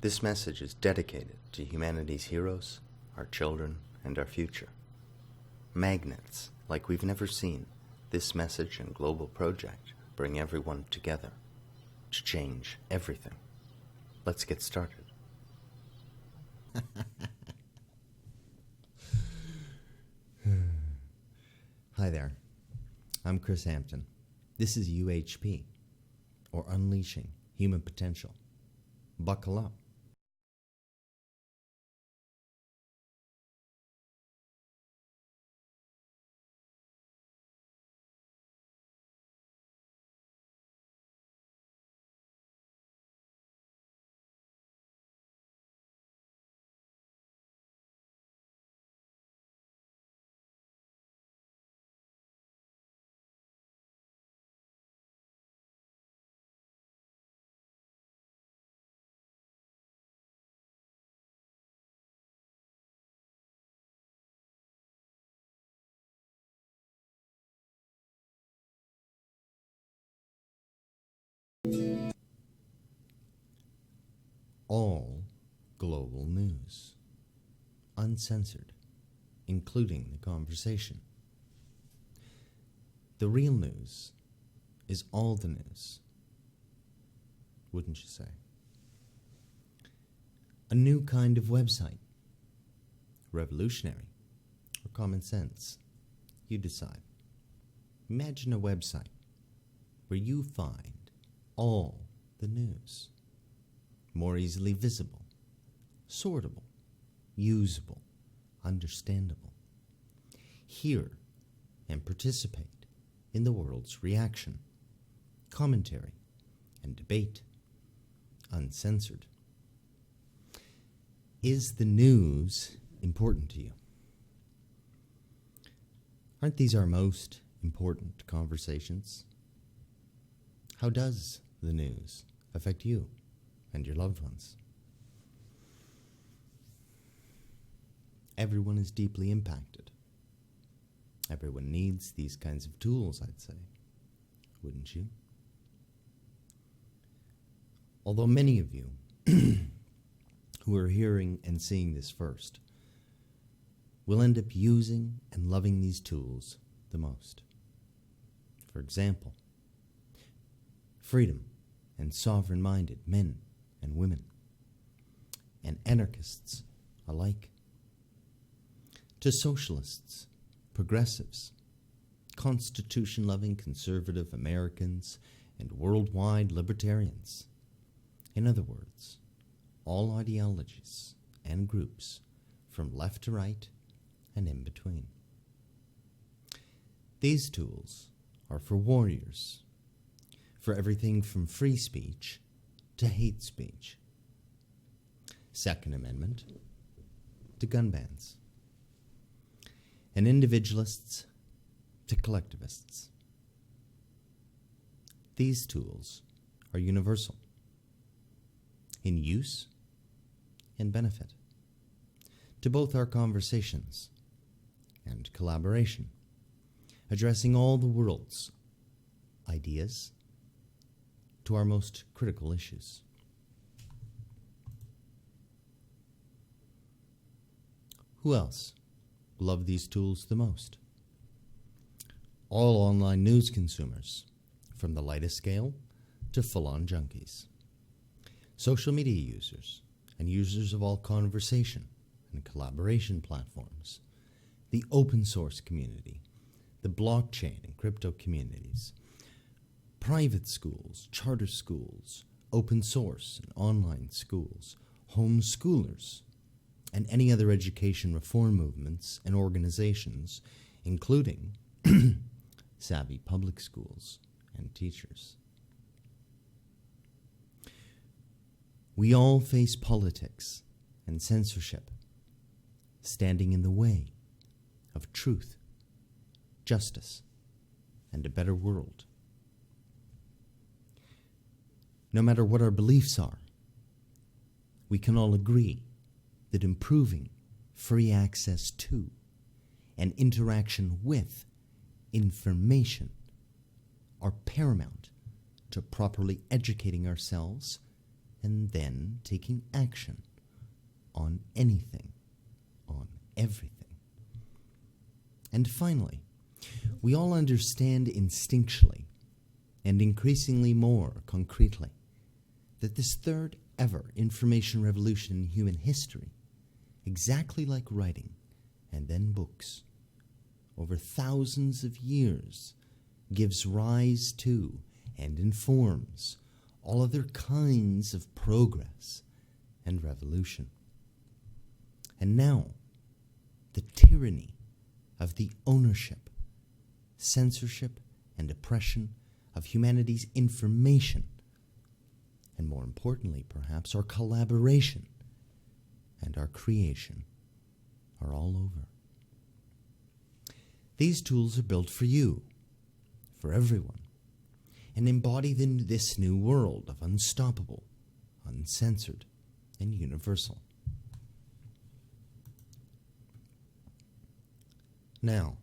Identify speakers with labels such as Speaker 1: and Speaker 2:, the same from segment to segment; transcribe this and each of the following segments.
Speaker 1: This message is dedicated to humanity's heroes, our children, and our future. Magnets like we've never seen, this message and global project bring everyone together to change everything. Let's get started.
Speaker 2: Hi there, I'm Chris Hampton. This is UHP, or Unleashing Human Potential. Buckle up. All global news, uncensored, including the conversation. The real news is all the news, wouldn't you say? A new kind of website, revolutionary or common sense, you decide. Imagine a website where you find all the news. More easily visible, sortable, usable, understandable. Hear and participate in the world's reaction, commentary, and debate, uncensored. Is the news important to you? Aren't these our most important conversations? How does the news affect you and your loved ones? Everyone is deeply impacted. Everyone needs these kinds of tools, I'd say. Wouldn't you? Although many of you who are hearing and seeing this first will end up using and loving these tools the most. For example, freedom and sovereign-minded men and women, and anarchists alike, to socialists, progressives, Constitution-loving conservative Americans, and worldwide libertarians. In other words, all ideologies and groups from left to right and in between. These tools are for warriors, for everything from free speech to hate speech, Second Amendment to gun bans, and individualists to collectivists. These tools are universal in use and benefit to both our conversations and collaboration, addressing all the world's ideas to our most critical issues. Who else love these tools the most? All online news consumers, from the lightest scale to full-on junkies. Social media users and users of all conversation and collaboration platforms. The open source community, the blockchain and crypto communities, private schools, charter schools, open source and online schools, homeschoolers, and any other education reform movements and organizations, including savvy public schools and teachers. We all face politics and censorship standing in the way of truth, justice, and a better world. No matter what our beliefs are, we can all agree that improving free access to and interaction with information are paramount to properly educating ourselves and then taking action on anything, on everything. And finally, we all understand instinctually, and increasingly more concretely, that this third ever information revolution in human history, exactly like writing and then books, over thousands of years, gives rise to and informs all other kinds of progress and revolution. And now, the tyranny of the ownership, censorship, and oppression of humanity's information, and more importantly, perhaps, our collaboration and our creation, are all over. These tools are built for you, for everyone, and embody this new world of unstoppable, uncensored, and universal. Now,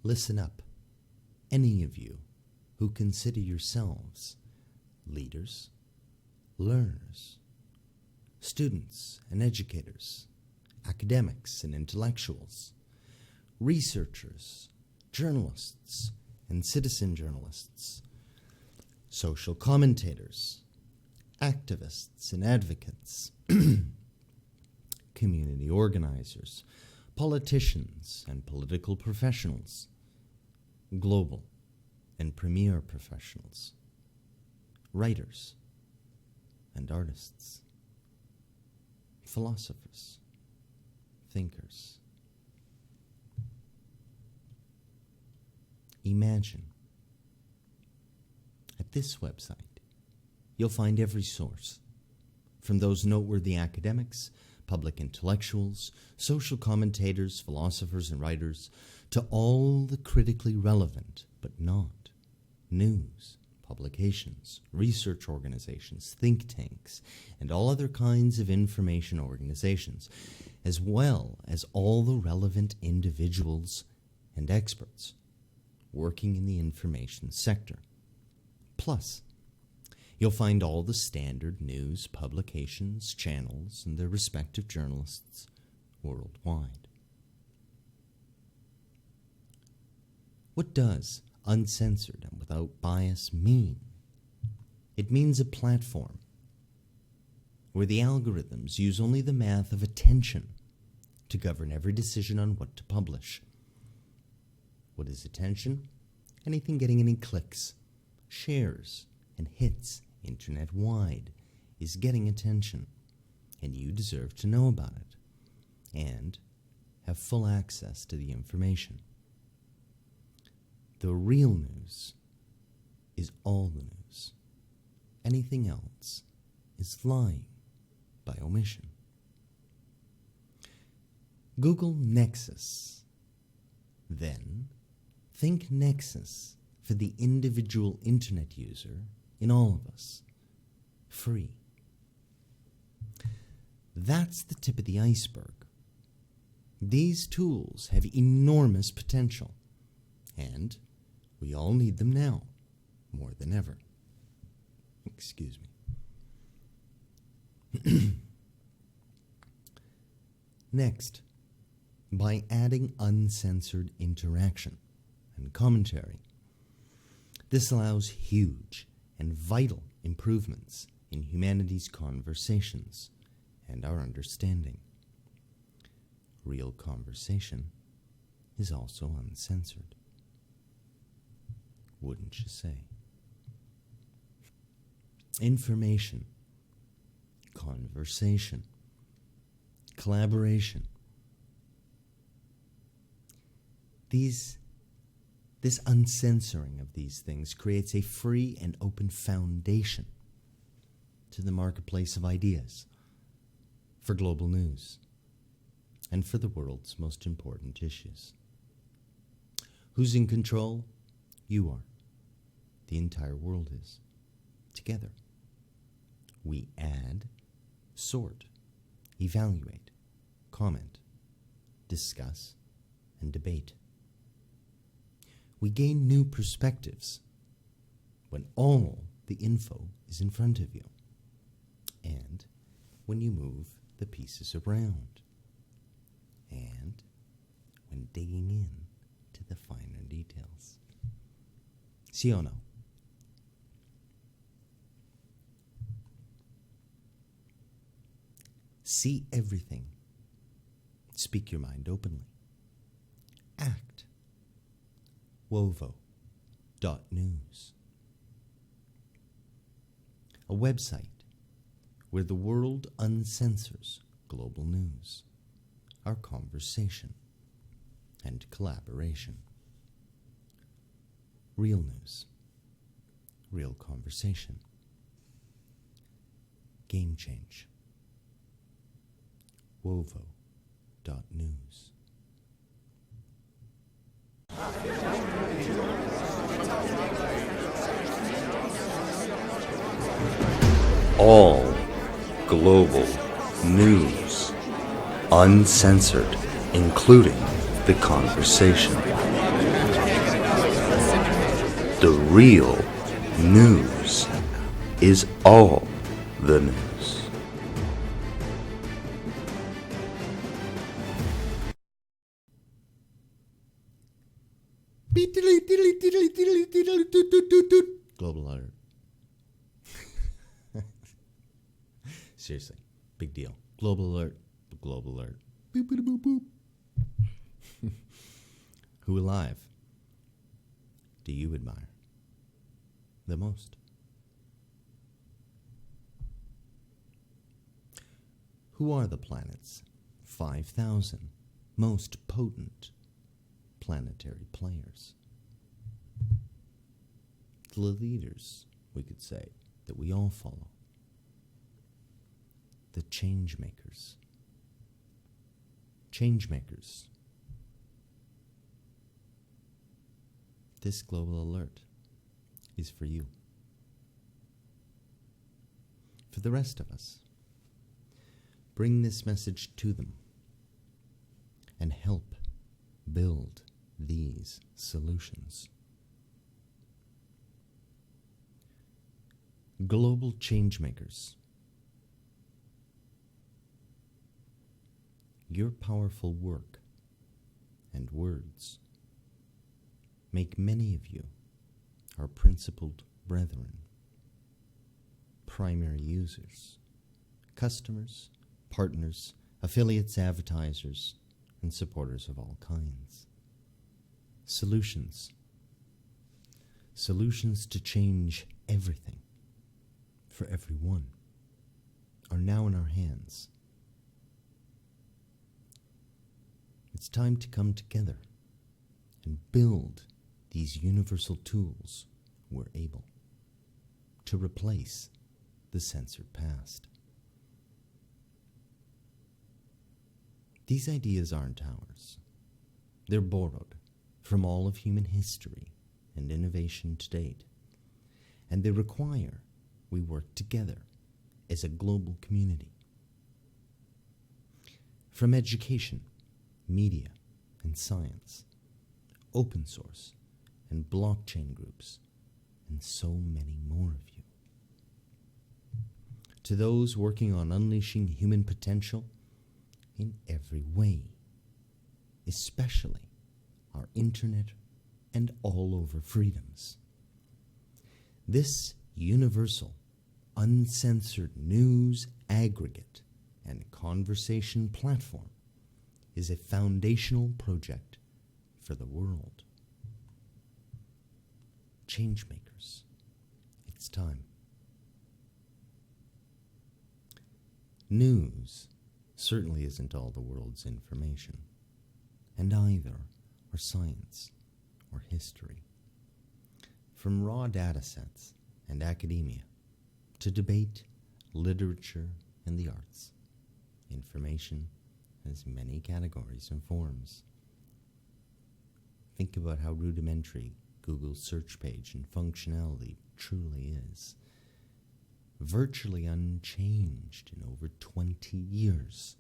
Speaker 2: listen up, any of you who consider yourselves leaders, learners, students and educators, academics and intellectuals, researchers, journalists and citizen journalists, social commentators, activists and advocates, community organizers, politicians and political professionals, global and premier professionals, writers and artists, philosophers, thinkers. Imagine, at this website, you'll find every source, from those noteworthy academics, public intellectuals, social commentators, philosophers, and writers, to all the critically relevant, but not, news, publications, research organizations, think tanks, and all other kinds of information organizations, as well as all the relevant individuals and experts working in the information sector. Plus, you'll find all the standard news publications, channels, and their respective journalists worldwide. What does uncensored and without bias mean? It means a platform where the algorithms use only the math of attention to govern every decision on what to publish. What is attention? Anything getting any clicks, shares, and hits internet-wide is getting attention, and you deserve to know about it and have full access to the information. The real news is all the news. Anything else is lying by omission. Google Nexus. Then, think Nexus for the individual internet user in all of us. Free. That's the tip of the iceberg. These tools have enormous potential, and we all need them now, more than ever. Excuse me. Next, by adding uncensored interaction and commentary. This allows huge and vital improvements in humanity's conversations and our understanding. Real conversation is also uncensored. Wouldn't you say? Information, conversation, collaboration. This uncensoring of these things creates a free and open foundation to the marketplace of ideas, for global news, and for the world's most important issues. Who's in control? You are. The entire world is. Together. We add, sort, evaluate, comment, discuss, and debate. We gain new perspectives when all the info is in front of you. when you move the pieces around and when digging in to the finer details. ¿Sí o no? See everything. Speak your mind openly. Act. Wovo.news. A website where the world uncensors global news, our conversation, and collaboration. Real news. Real conversation. Game change. Wovo.news.
Speaker 1: All global news, uncensored, including the conversation. The real news is all the news.
Speaker 2: Global alert. Seriously, big deal. Global alert. Global alert. Boop, boop, boop, boop. Who alive do you admire the most? Who are the planet's 5,000 most potent planetary players? The leaders, we could say, that we all follow. The change makers. Change makers. This global alert is for you. For the rest of us, bring this message to them and help build these solutions. Global changemakers. Your powerful work and words make many of you our principled brethren, primary users, customers, partners, affiliates, advertisers, and supporters of all kinds. Solutions. Solutions to change everything for everyone are now in our hands. It's time to come together and build these universal tools we're able to replace the censored past. These ideas aren't ours. They're borrowed from all of human history and innovation to date, and they require we work together as a global community. From education, media, and science, open source, and blockchain groups, and so many more of you. To those working on unleashing human potential in every way, especially our internet and all over freedoms. This universal, uncensored news aggregate and conversation platform is a foundational project for the world. Changemakers, it's time. News certainly isn't all the world's information, and either are science or history. From raw data sets and academia to debate, literature, and the arts, information has many categories and forms. Think about how rudimentary Google's search page and functionality truly is. Virtually unchanged in over 20 years.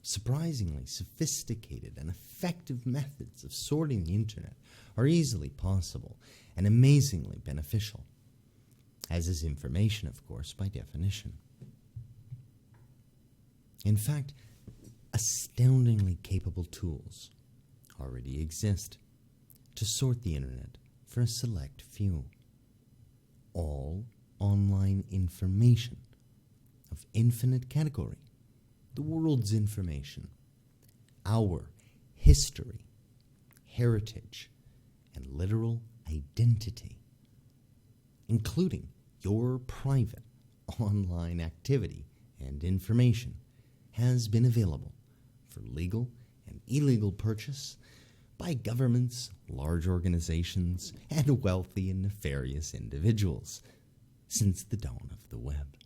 Speaker 2: Surprisingly sophisticated and effective methods of sorting the internet are easily possible and amazingly beneficial, as is information, of course, by definition. In fact, astoundingly capable tools already exist to sort the internet for a select few. All online information of infinite category, the world's information, our history, heritage, and literal identity, including your private online activity and information, has been available for legal and illegal purchase by governments, large organizations, and wealthy and nefarious individuals since the dawn of the web.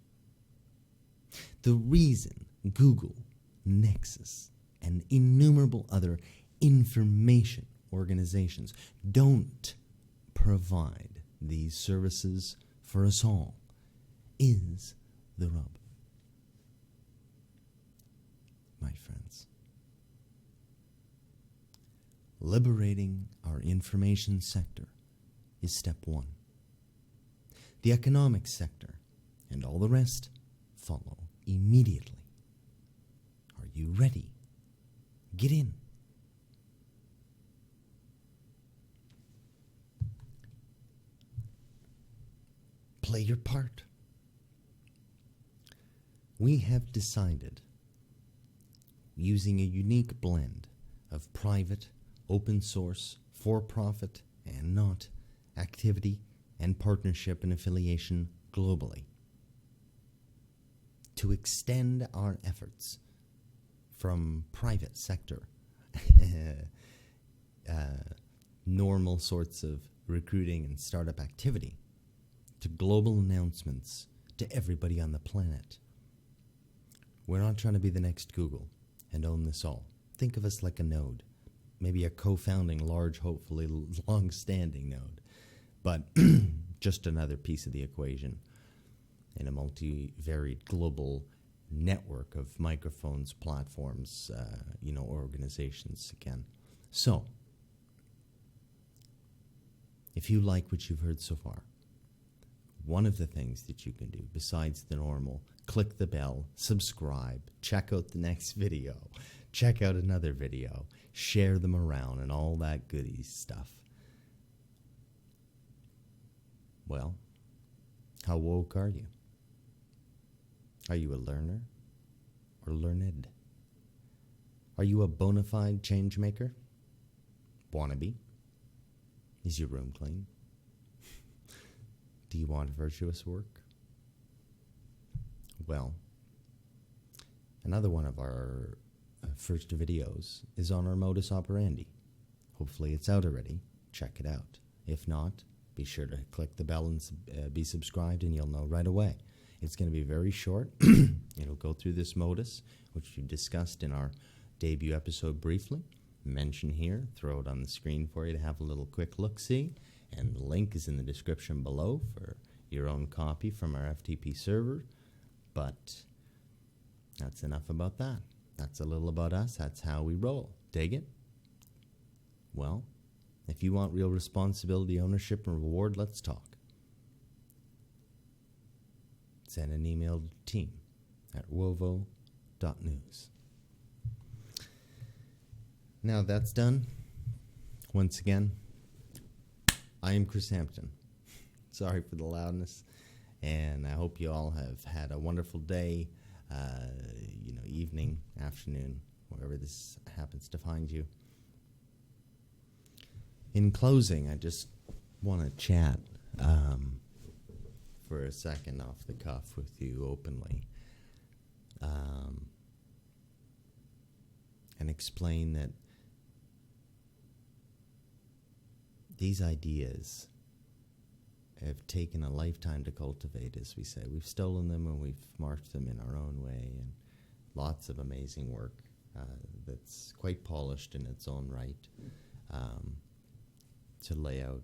Speaker 2: The reason Google, Nexus, and innumerable other information organizations don't provide these services for us all is the rub. My friends, liberating our information sector is step one. The economic sector and all the rest follow immediately. Are you ready? Get in. Play your part. We have decided, using a unique blend of private, open source, for-profit, and not, activity and partnership and affiliation globally, to extend our efforts from private sector, normal sorts of recruiting and startup activity, to global announcements to everybody on the planet. We're not trying to be the next Google and own this all. Think of us like a node, maybe a co-founding, large, hopefully long-standing node, but just another piece of the equation in a multi-varied global network of microphones, platforms, organizations again. So, if you like what you've heard so far, one of the things that you can do, besides the normal, click the bell, subscribe, check out the next video, check out another video, share them around, and all that goodies stuff. Well, how woke are you? Are you a learner or learned? Are you a bona fide change maker? Wannabe? Is your room clean? Do you want virtuous work? Well, another one of our first videos is on our Modus Operandi. Hopefully it's out already. Check it out. If not, be sure to click the bell and be subscribed, and you'll know right away. It's going to be very short. It'll go through this modus, which we discussed in our debut episode briefly. Mention here, throw it on the screen for you to have a little quick look-see. And the link is in the description below for your own copy from our FTP server. But that's enough about that. That's a little about us. That's how we roll. Dig it? Well, if you want real responsibility, ownership, and reward, let's talk. Send an email to team@wovo.news. Now that's done. Once again, I am Chris Hampton. Sorry for the loudness, and I hope you all have had a wonderful day, evening, afternoon, wherever this happens to find you. In closing, I just want to chat for a second off the cuff with you openly, and explain that these ideas have taken a lifetime to cultivate, as we say. We've stolen them and we've marked them in our own way, and lots of amazing work that's quite polished in its own right to lay out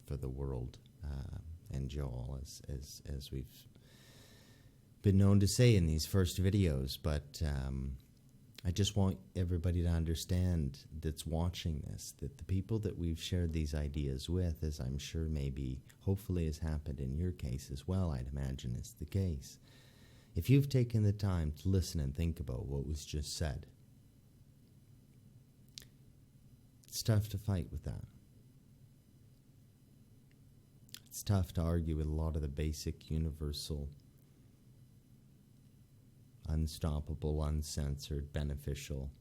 Speaker 2: for the world and Joel, as we've been known to say in these first videos. But I just want everybody to understand that's watching this, that the people that we've shared these ideas with, as I'm sure maybe, hopefully has happened in your case as well, I'd imagine is the case, if you've taken the time to listen and think about what was just said, it's tough to fight with that. It's tough to argue with a lot of the basic, universal, unstoppable, uncensored, beneficial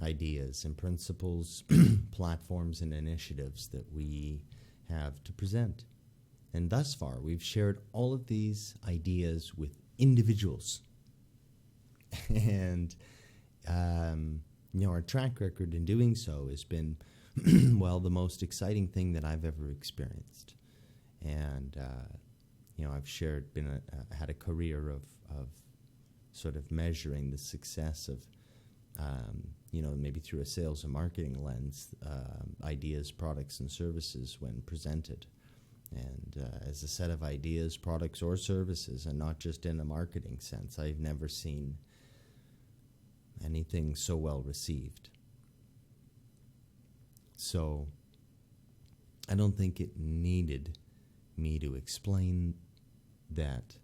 Speaker 2: ideas and principles, platforms and initiatives that we have to present. And thus far, we've shared all of these ideas with individuals. And, our track record in doing so has been, well, the most exciting thing that I've ever experienced. And, I've had a career of sort of measuring the success of, maybe through a sales and marketing lens, ideas, products, and services when presented. And as a set of ideas, products, or services, and not just in a marketing sense, I've never seen anything so well received. So I don't think it needed me to explain that.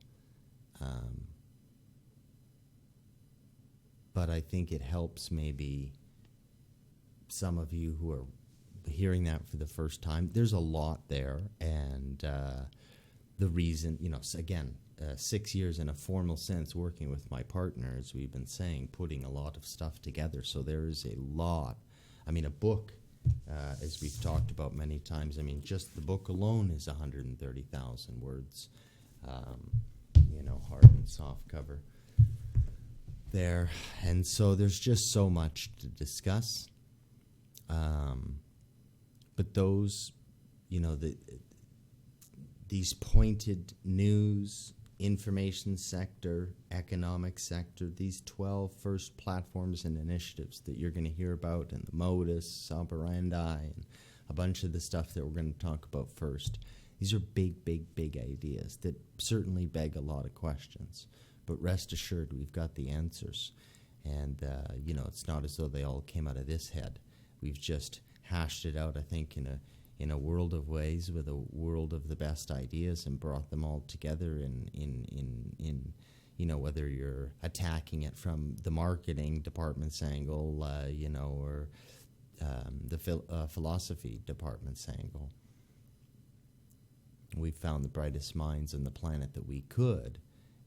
Speaker 2: But I think it helps maybe some of you who are hearing that for the first time. There's a lot there, and the reason, 6 years in a formal sense working with my partner, as we've been saying, putting a lot of stuff together. So there is a lot. A book, as we've talked about many times, just the book alone is 130,000 words, hard and soft cover there. And so there's just so much to discuss. But those, these pointed news, information sector, economic sector, these 12 first platforms and initiatives that you're going to hear about, and the Modus Operandi, and a bunch of the stuff that we're going to talk about first. These are big, big, big ideas that certainly beg a lot of questions. But rest assured, we've got the answers. And, it's not as though they all came out of this head. We've just hashed it out, I think, in a world of ways, with a world of the best ideas, and brought them all together in whether you're attacking it from the marketing department's angle, or the philosophy department's angle. We've found the brightest minds on the planet that we could,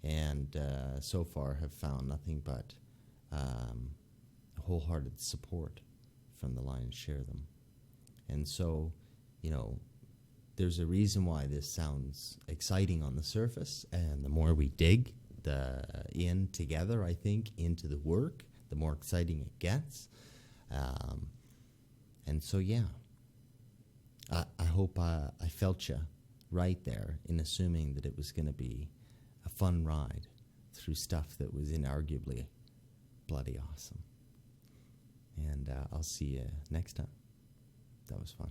Speaker 2: and so far have found nothing but wholehearted support from the lion's share of them. And so, there's a reason why this sounds exciting on the surface, and the more we dig in together, I think, into the work, the more exciting it gets. And so, I hope I felt you right there in assuming that it was going to be a fun ride through stuff that was inarguably bloody awesome. And I'll see you next time. That was fun.